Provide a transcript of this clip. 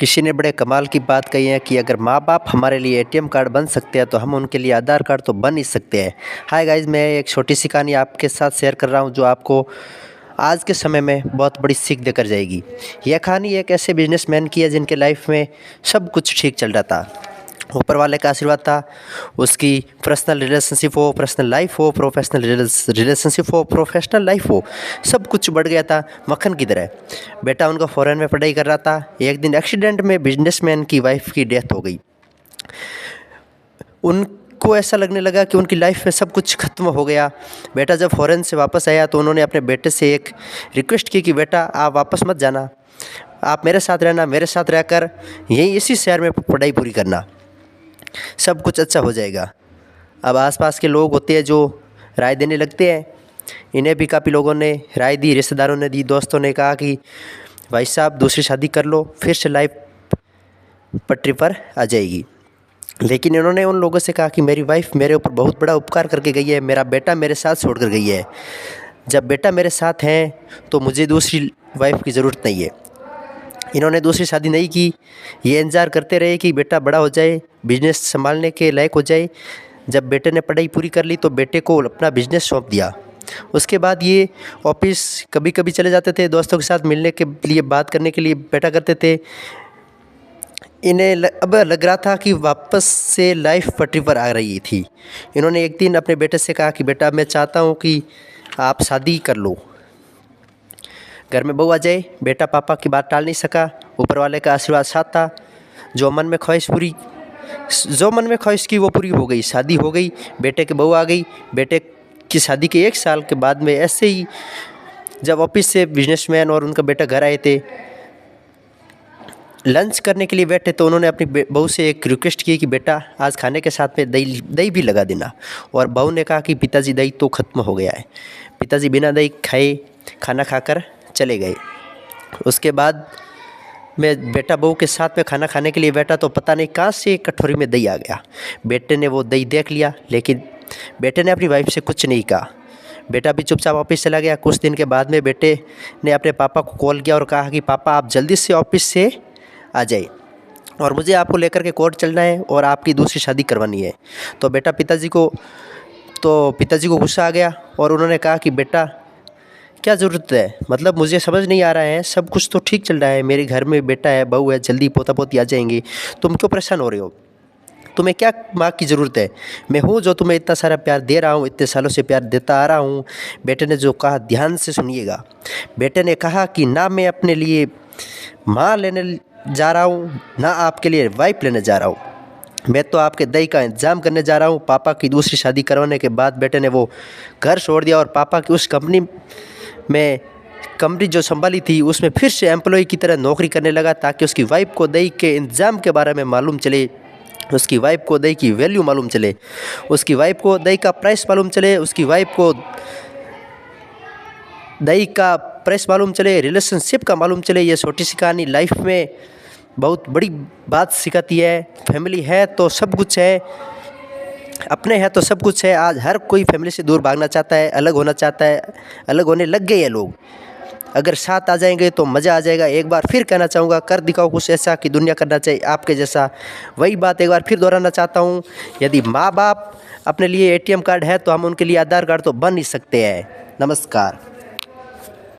किसी ने बड़े कमाल की बात कही है कि अगर माँ बाप हमारे लिए एटीएम कार्ड बन सकते हैं तो हम उनके लिए आधार कार्ड तो बन ही सकते हैं। हाय गाइस, मैं एक छोटी सी कहानी आपके साथ शेयर कर रहा हूँ जो आपको आज के समय में बहुत बड़ी सीख देकर जाएगी। यह कहानी एक ऐसे बिजनेसमैन की है जिनके लाइफ में सब कुछ ठीक चल रहा था। ऊपर वाले का आशीर्वाद था। उसकी पर्सनल रिलेशनशिप हो, पर्सनल लाइफ हो, प्रोफेशनल रिलेशनशिप हो, प्रोफेशनल लाइफ हो, सब कुछ बढ़ गया था मक्खन की तरह। बेटा उनका फॉरेन में पढ़ाई कर रहा था। एक दिन एक्सीडेंट में बिजनेसमैन की वाइफ की डेथ हो गई। उनको ऐसा लगने लगा कि उनकी लाइफ में सब कुछ खत्म हो गया। बेटा जब फॉरेन से वापस आया तो उन्होंने अपने बेटे से एक रिक्वेस्ट की कि बेटा आप वापस मत जाना, आप मेरे साथ रहना, मेरे साथ रहकर यहीं इसी शहर में पढ़ाई पूरी करना, सब कुछ अच्छा हो जाएगा। अब आसपास के लोग होते हैं जो राय देने लगते हैं। इन्हें भी काफ़ी लोगों ने राय दी, रिश्तेदारों ने दी, दोस्तों ने कहा कि भाई साहब दूसरी शादी कर लो, फिर से लाइफ पटरी पर आ जाएगी। लेकिन इन्होंने उन लोगों से कहा कि मेरी वाइफ मेरे ऊपर बहुत बड़ा उपकार करके गई है, मेरा बेटा मेरे साथ छोड़ कर गई है। जब बेटा मेरे साथ हैं तो मुझे दूसरी वाइफ की ज़रूरत नहीं है। इन्होंने दूसरी शादी नहीं की। ये इंतज़ार करते रहे कि बेटा बड़ा हो जाए, बिजनेस संभालने के लायक हो जाए। जब बेटे ने पढ़ाई पूरी कर ली तो बेटे को अपना बिजनेस सौंप दिया। उसके बाद ये ऑफिस कभी कभी चले जाते थे, दोस्तों के साथ मिलने के लिए, बात करने के लिए बैठा करते थे। इन्हें अब लग रहा था कि वापस से लाइफ पटरी पर आ रही थी। इन्होंने एक दिन अपने बेटे से कहा कि बेटा मैं चाहता हूँ कि आप शादी कर लो, घर में बहू आ जाए। बेटा पापा की बात टाल नहीं सका। ऊपर वाले का आशीर्वाद साथ था। जो मन में ख्वाहिश की वो पूरी हो गई। शादी हो गई, बेटे की बहू आ गई। बेटे की शादी के 1 साल के बाद में ऐसे ही जब ऑफिस से बिजनेसमैन और उनका बेटा घर आए थे, लंच करने के लिए बैठे तो उन्होंने अपनी बहू से एक रिक्वेस्ट की कि बेटा आज खाने के साथ में दही भी लगा देना। और बहू ने कहा कि पिताजी दही तो ख़त्म हो गया है। पिताजी बिना दही खाए खाना खाकर चले गए। उसके बाद मैं बेटा बहू के साथ में खाना खाने के लिए बैठा तो पता नहीं कहाँ से एक कटोरी में दही आ गया। बेटे ने वो दही देख लिया, लेकिन बेटे ने अपनी वाइफ से कुछ नहीं कहा। बेटा भी चुपचाप ऑफिस चला गया। कुछ दिन के बाद में बेटे ने अपने पापा को कॉल किया और कहा कि पापा आप जल्दी से ऑफिस से आ जाए और मुझे आपको लेकर के कोर्ट चलना है और आपकी दूसरी शादी करवानी है। तो पिताजी को गुस्सा आ गया और उन्होंने कहा कि बेटा क्या ज़रूरत है, मतलब मुझे समझ नहीं आ रहा है, सब कुछ तो ठीक चल रहा है, मेरे घर में बेटा है, बहू है, जल्दी पोता पोती आ जाएंगे, तुम क्यों परेशान हो रहे हो? तुम्हें क्या माँ की ज़रूरत है? मैं हूँ जो तुम्हें इतना सारा प्यार दे रहा हूँ, इतने सालों से प्यार देता आ रहा हूँ। बेटे ने जो कहा ध्यान से सुनिएगा। बेटे ने कहा कि ना मैं अपने लिए माँ लेने जा रहा हूँ, ना आपके लिए वाइफ लेने जा रहा हूँ, मैं तो आपके दही का इंतज़ाम करने जा रहा हूँ। पापा की दूसरी शादी करवाने के बाद बेटे ने वो घर छोड़ दिया और पापा की उस कंपनी जो संभाली थी उसमें फिर से एम्प्लॉय की तरह नौकरी करने लगा, ताकि उसकी वाइफ को दही के इंतज़ाम के बारे में मालूम चले, उसकी वाइफ को दही की वैल्यू मालूम चले, उसकी वाइफ को दही का प्राइस मालूम चले, उसकी वाइफ को दही का प्राइस मालूम चले, रिलेशनशिप का मालूम चले। ये छोटी सी कहानी लाइफ में बहुत बड़ी बात सिखाती है। फैमिली है तो सब कुछ है, अपने हैं तो सब कुछ है। आज हर कोई फैमिली से दूर भागना चाहता है, अलग होना चाहता है, अलग होने लग गए हैं लोग। अगर साथ आ जाएंगे तो मज़ा आ जाएगा। एक बार फिर कहना चाहूँगा, कर दिखाओ कुछ ऐसा कि दुनिया करना चाहिए आपके जैसा। वही बात एक बार फिर दोहराना चाहता हूँ, यदि माँ बाप अपने लिए एटीएम कार्ड है तो हम उनके लिए आधार कार्ड तो बन ही सकते हैं। नमस्कार।